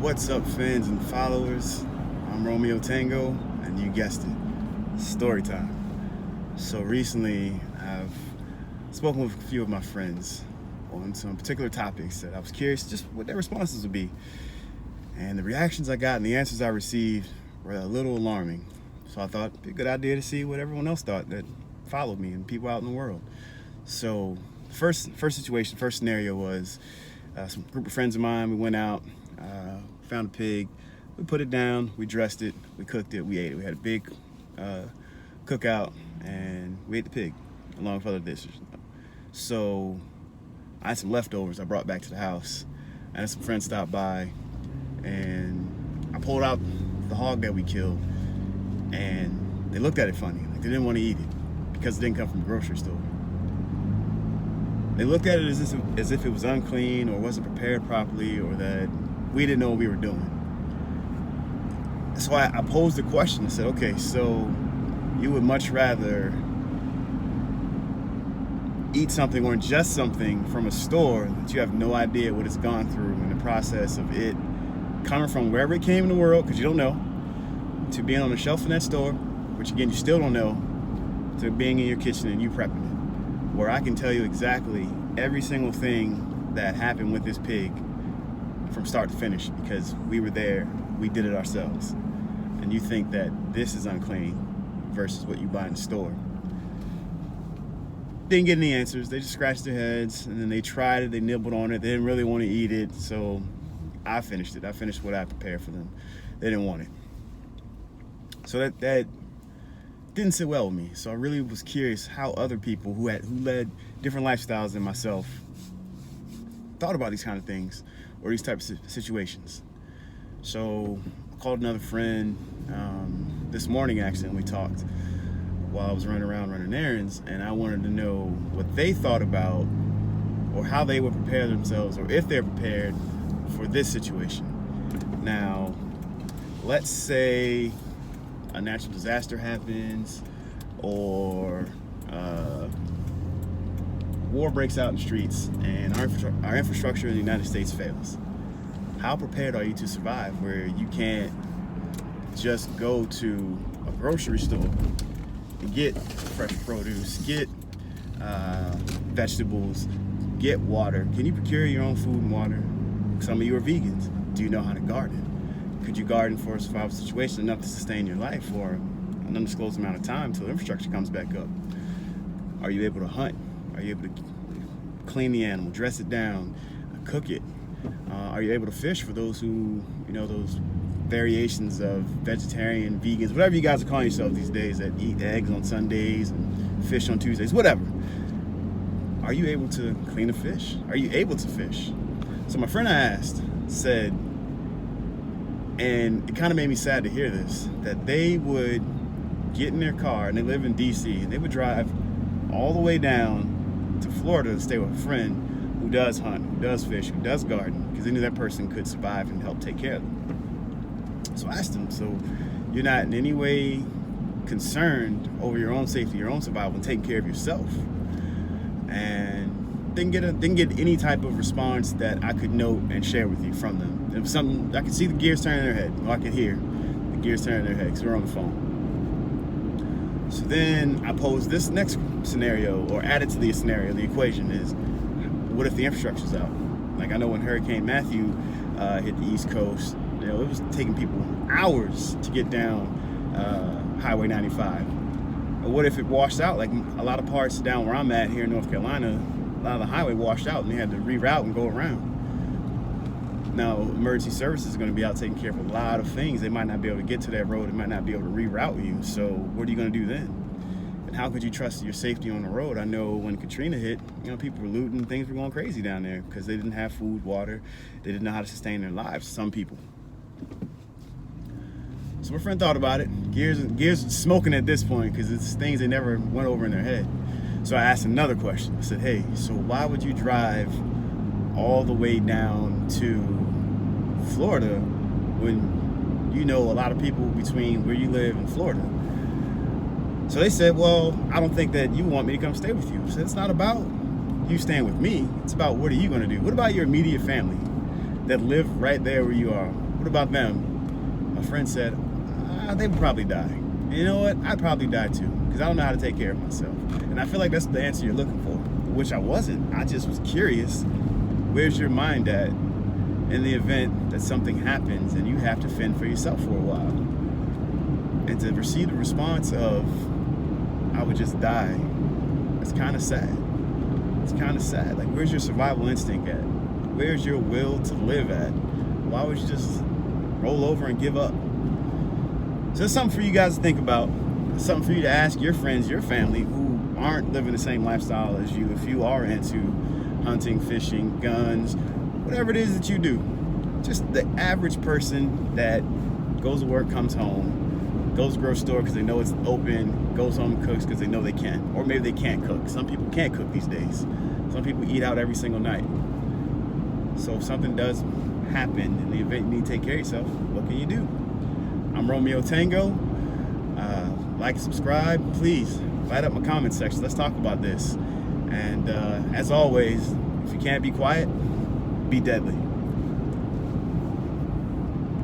What's up, fans and followers? I'm Romeo Tango, and you guessed it, story time. So recently, I've spoken with a few of my friends on some particular topics that I was curious just what their responses would be. And the reactions I got and the answers I received were a little alarming. So I thought it'd be a good idea to see what everyone else thought that followed me and people out in the world. So first scenario was some group of friends of mine. We went out, found a pig, we put it down, we dressed it, we cooked it, we ate it. We had a big cookout and we ate the pig along with other dishes. So I had some leftovers I brought back to the house. I had some friends stop by and I pulled out the hog that we killed and they looked at it funny, like they didn't want to eat it because it didn't come from the grocery store. They looked at it as if it was unclean or wasn't prepared properly or that we didn't know what we were doing. So I posed the question and said, okay, so you would much rather eat something or ingest something from a store that you have no idea what it's gone through in the process of it coming from wherever it came in the world, because you don't know, to being on the shelf in that store, which again, you still don't know, to being in your kitchen and you prepping it, where I can tell you exactly every single thing that happened with this pig from start to finish because we were there, we did it ourselves. And you think that this is unclean versus what you buy in the store. Didn't get any answers. They just scratched their heads and then they tried it, they nibbled on it, they didn't really want to eat it, so I finished it. I finished what I prepared for them. They didn't want it. So that didn't sit well with me. So I really was curious how other people who led different lifestyles than myself thought about these kind of things or these types of situations. So I called another friend this morning actually, and we talked while I was running around running errands, and I wanted to know what they thought about or how they would prepare themselves or if they're prepared for this situation. Now, let's say a natural disaster happens or war breaks out in the streets and our infrastructure in the United States fails. How prepared are you to survive where you can't just go to a grocery store and get fresh produce, get vegetables, get water? Can you procure your own food and water? Some of you are vegans. Do you know how to garden? Could you garden for a survival situation enough to sustain your life for an undisclosed amount of time until the infrastructure comes back up? Are you able to hunt? Are you able to clean the animal, dress it down, cook it? Are you able to fish for those who, those variations of vegetarian, vegans, whatever you guys are calling yourselves these days that eat eggs on Sundays and fish on Tuesdays, whatever. Are you able to clean a fish? Are you able to fish? So my friend I asked said, and it kind of made me sad to hear this, that they would get in their car, and they live in DC, and they would drive all the way down to Florida to stay with a friend who does hunt, who does fish, who does garden, because they knew that person could survive and help take care of them. So I asked them, so you're not in any way concerned over your own safety, your own survival, and taking care of yourself? And didn't get any type of response that I could note and share with you from them. It was something I could see the gears turning in their head, or I could hear the gears turning in their head because we were on the phone. So then I posed this next scenario, or added to the scenario, the equation is, what if the infrastructure's out? Like I know when Hurricane Matthew hit the East Coast, it was taking people hours to get down Highway 95. Or what if it washed out? Like a lot of parts down where I'm at here in North Carolina, a lot of the highway washed out and they had to reroute and go around. Now, emergency services are going to be out taking care of a lot of things. They might not be able to get to that road. They might not be able to reroute you. So what are you going to do then? And how could you trust your safety on the road? I know when Katrina hit, people were looting, things were going crazy down there because they didn't have food, water. They didn't know how to sustain their lives, some people. So my friend thought about it. Gears smoking at this point because it's things they never went over in their head. So I asked another question. I said, hey, so why would you drive all the way down to Florida when you know a lot of people between where you live and Florida? So they said, well, I don't think that you want me to come stay with you. I said, it's not about you staying with me. It's about what are you going to do? What about your immediate family that live right there where you are? What about them? My friend said, they would probably die. And you know what? I'd probably die too, because I don't know how to take care of myself. And I feel like that's the answer you're looking for, which I wasn't. I just was curious, where's your mind at in the event that something happens and you have to fend for yourself for a while? And to receive the response of, I would just die, it's kind of sad. It's kind of sad. Like, where's your survival instinct at? Where's your will to live at? Why would you just roll over and give up? So it's something for you guys to think about. It's something for you to ask your friends, your family, who aren't living the same lifestyle as you, if you are into hunting, fishing, guns, whatever it is that you do. Just the average person that goes to work, comes home, goes to the grocery store because they know it's open, goes home, cooks because they know they can. Or maybe they can't cook. Some people can't cook these days. Some people eat out every single night. So if something does happen in the event you need to take care of yourself, what can you do? I'm Romeo Tango. Like and subscribe. Please light up my comment section. Let's talk about this. And as always, if you can't be quiet, be deadly.